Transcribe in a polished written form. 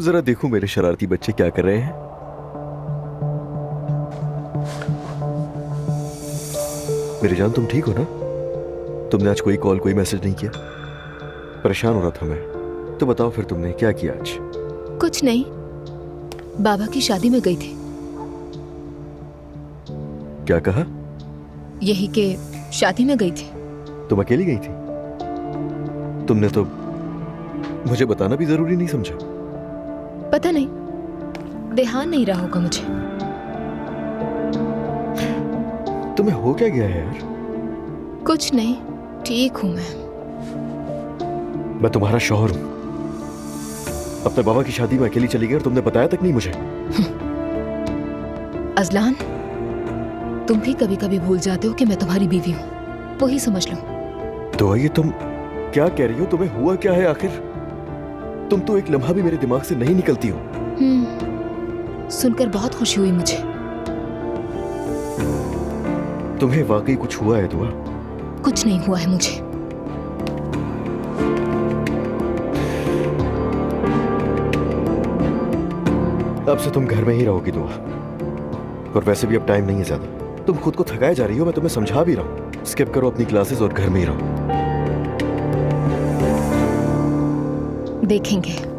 जरा देखूं मेरे शरारती बच्चे क्या कर रहे हैं। मेरी जान, तुम ठीक हो ना? तुमने आज कोई कॉल कोई मैसेज नहीं किया? परेशान हो रहा था मैं। तो बताओ फिर तुमने क्या किया आज? कुछ नहीं, बाबा की शादी में गई थी। क्या कहा? यही के शादी में गई थी। तुम अकेली गई थी? तुमने तो मुझे बताना भी जरूरी नहीं समझा। पता नहीं, ध्यान नहीं रहा होगा मुझे। तुम्हें हो क्या गया है यार? कुछ नहीं, ठीक हूं मैं तुम्हारा शौहर हूं। अपने बाबा की शादी में अकेली चली गई और तुमने बताया तक नहीं मुझे। अजलान, तुम भी कभी कभी भूल जाते हो कि मैं तुम्हारी बीवी हूं, वही समझ लो। तो ये तुम क्या कह रही हो? तुम्हें हुआ क्या है आखिर? तुम तो एक लम्हा भी मेरे दिमाग से नहीं निकलती हो। सुनकर बहुत खुशी हुई मुझे। तुम्हें वाकई कुछ हुआ है दुआ? कुछ नहीं हुआ है मुझे। अब से तुम घर में ही रहोगी दुआ। और वैसे भी अब टाइम नहीं है ज्यादा। तुम खुद को थकाए जा रही हो, मैं तुम्हें समझा भी रहा हूं। स्किप करो अपनी क्लासेस और घर में ही रहो। देखेंगे।